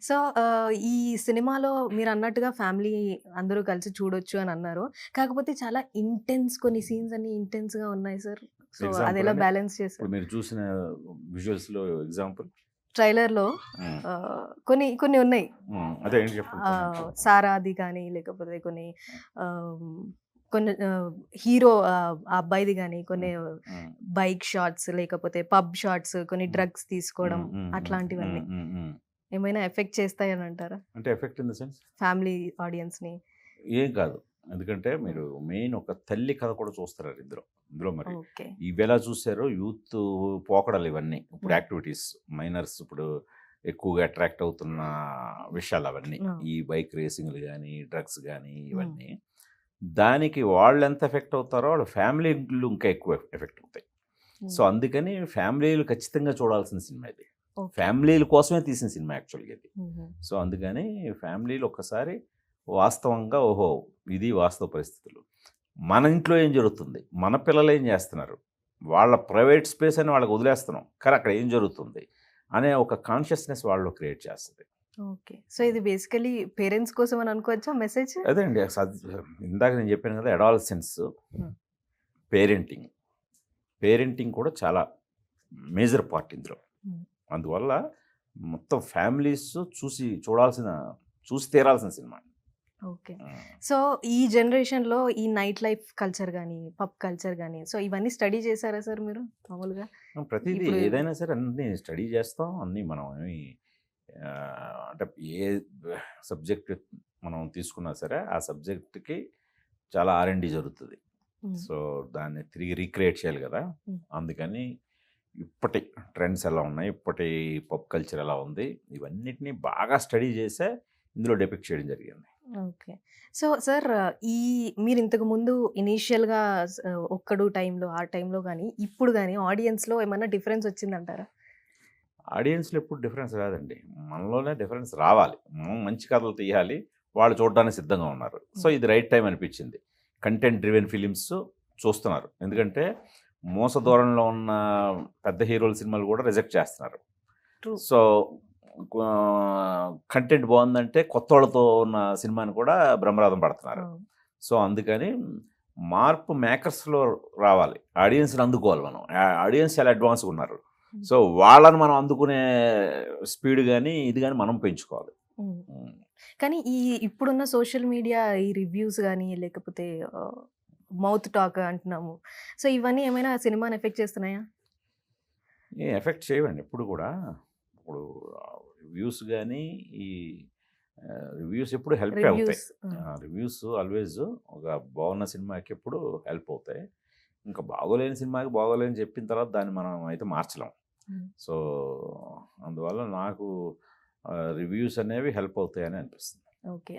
So, ఈ సినిమాలో మీరన్నట్టుగా ఫ్యామిలీ అందరూ కలిసి చూడొచ్చు అని అన్నారు. కాకపోతే చాలా కొన్ని సీన్స్ అన్నీ ఇంటెన్స్‌గా ఉన్నాయి సార్. సో, ఎగ్జాంపుల్ అదెలా అండి. బ్యాలెన్స్ ఇప్పుడు చేశారు? మీరు చూసిన విజువల్స్‌లో ఎగ్జాంపుల్? ట్రైలర్‌లో హ్మ్. కొన్ని కొన్ని ఉన్నాయి. అదే ఏంటి చెప్పండి కొన్ని. 'సారాది' గాని లేకపోతే కొన్ని ఆహ్, కొన్ని హీరో ఆ అబ్బాయిది గాని కొన్ని హ్మ్. హ్మ్. బైక్ షాట్స్ లేకపోతే పబ్ షాట్స్ కొన్ని హ్మ్. డ్రగ్స్ తీసుకోవడం హ్మ్. హ్మ్. హ్మ్. హ్మ్. అట్లాంటివన్నీ. హ్మ్. హ్మ్. ఏమైనా ఎఫెక్ట్ చేస్తాయనంటారా? అంటే effect in the sense family ఆడియన్స్‌ని. ఏం కాదు. ఎందుకంటే హ్మ్. మీరు మెయిన్ ఒక తల్లి కథ కూడా చూస్తారు ఇందులో. ఇందులో మరి ఓకే. ఇవెలా చూసారో యూత్ పోకడలు ఇవన్నీ. ఇప్పుడు హ్మ్. యాక్టివిటీస్ మైనర్స్ ఇప్పుడు ఎక్కువగా అట్రాక్ట్ అవుతున్న విషయాలవన్నీ. ఆ! ఈ బైక్ రేసింగ్‌లు గాని, డ్రగ్స్ గాని హ్మ్. ఇవన్నీ. దానికి వాళ్ళెంత ఎఫెక్ట్ అవుతారో వాళ్ళ ఫ్యామిలీలు ఇంకా ఎక్కువ ఎఫెక్ట్ అవుతాయి. సో, హ్మ్. అందుకని ఫ్యామిలీలు ఖచ్చితంగా చూడాల్సిన సినిమా ఇది. ఓకే. ఫ్యామిలీల కోసమే తీసిన సినిమా యాక్చువల్‌గా ఇది. హుహు. సో, అందుకని ఫ్యామిలీలు ఒక్కసారి వాస్తవంగా ఓహో! ఇది వాస్తవ పరిస్థితులు. మన ఇంట్లో ఏం జరుగుతుంది? మన పిల్లలేం జేస్తున్నారు? వాళ్ళ ప్రైవేట్ స్పేస్ అని వాళ్ళకి వదిలేస్తున్నాం. కానీ అక్కడ ఏం జరుగుతుంది? అనే ఒక కాన్షియస్‌నెస్ వాళ్ళలో క్రియేట్ చేస్తది. ఓకే. సో, ఇది బేసికల్లీ పేరెంట్స్ కోసం అని అనుకోవచ్చా మెసేజ్? అదే అండి. ఇందాక నేను జెప్పాను గదా! అడాలసెన్స్ హ్మ్. పేరెంటింగ్. పేరెంటింగ్ కూడా చాలా మేజర్ పార్ట్ ఇందులో. హ్మ్. అందువల్ల మొత్తం ఫ్యామిలీస్ చూసి తీరాల్సిన సినిమా. ఓకే. హ్మ్. సో, ఈ జనరేషన్‌లో ఈ నైట్ లైఫ్ కల్చర్ గాని, పబ్ కల్చర్ గాని, సో, ఇవన్నీ స్టడీ చేసారా సార్ మీరు మామూలుగా? ప్రతీదీ ఇప్పుడు ఏదైనా సరే అన్నీ స్టడీ చేస్తాం. అన్నీ మనం ఏమి అంటే ఏ సబ్జెక్ట్ మనం తీసుకున్నా సరే, ఆ సబ్జెక్ట్‌కి చాలా ఆర్&డి జరుగుతది. హ్మ్. సో, దాన్ని తిరిగి రీక్రియేట్ చేయాలి గదా! హ్మ్. అందుకని ఇప్పటి ట్రెండ్స్ ఎలా ఉన్నాయి? ఇప్పటి పబ్ కల్చర్ ఎలా ఉంది? ఇవన్నిటిని బాగా స్టడీ చేసే ఇందులో డిపిక్ట్ చేయడం జరిగింది. ఓకే. సో, సార్ ఈ మీరింతకు ముందు ఇనీషియల్‌గా 'ఒక్కడు' టైంలో, ఆ టైంలో గాని, ఇప్పుడు గాని ఆడియన్స్‌లో ఏమన్నా డిఫరెన్స్ వచ్చిందంటారా? ఆడియన్స్‌లో ఎప్పుడు డిఫరెన్స్ రాదండి. మనలోనే డిఫరెన్స్ రావాలి. మనం మంచి కథలు తీయాలి. వాళ్ళు చూడడానికి సిద్ధంగా ఉన్నారు. సో, హ్మ్. ఇది రైట్ టైమ్ అనిపించింది. కంటెంట్ డ్రివెన్ ఫిల్మ్స్ చూస్తున్నారు. ఎందుకంటే, మోస ధోరణిలో ఉన్న పెద్ద హీరోల సినిమాలు కూడా రిజెక్ట్ చేస్తున్నారు. ట్రూ. సో, కంటెంట్ బావుందంటే కొత్తోళ్ళతో ఉన్న సినిమాని కూడా బ్రహ్మరథం పడుతున్నారు. అవును. సో, అందుకని మార్పు మేకర్స్‌లో రావాలి. ఆడియన్స్‌ని అందుకోవాలి మనం. ఆడియన్స్ చాలా అడ్వాన్స్‌గా ఉన్నారు. హ్మ్. సో, వాళ్ళని మనం అందుకునే స్పీడ్ గాని, ఇది గాని మనం పెంచుకోవాలి. హ్మ్. హ్మ్. కానీ ఇప్పుడున్న సోషల్ మీడియా ఈ రివ్యూస్ గాని, లేకపోతే ఆహ్, మౌత్ టాక్ అంటున్నాము. సో, ఇవన్నీ ఏమైనా సినిమాని ఎఫెక్ట్ చేస్తున్నాయా? ఎఫెక్ట్ చేయవండి ఎప్పుడు కూడా. ఇప్పుడు రివ్యూస్ గాని, ఈ రివ్యూస్ ఎప్పుడు హెల్పే అవుతాయి. రివ్యూస్. ఆ! రివ్యూస్ ఆల్‌వేస్ ఒక బాగున్న సినిమాకి ఎప్పుడు హెల్ప్ అవుతాయి. ఇంకా బాగోలేని సినిమాకి బాగోలేదని చెప్పిన తర్వాత దాన్ని మనం అయితే మార్చలేం. హ్మ్. సో, అందువల్ల నాకు రివ్యూస్ అనేవి హెల్ప్ అవుతాయని అనిపిస్తుంది. ఓకే.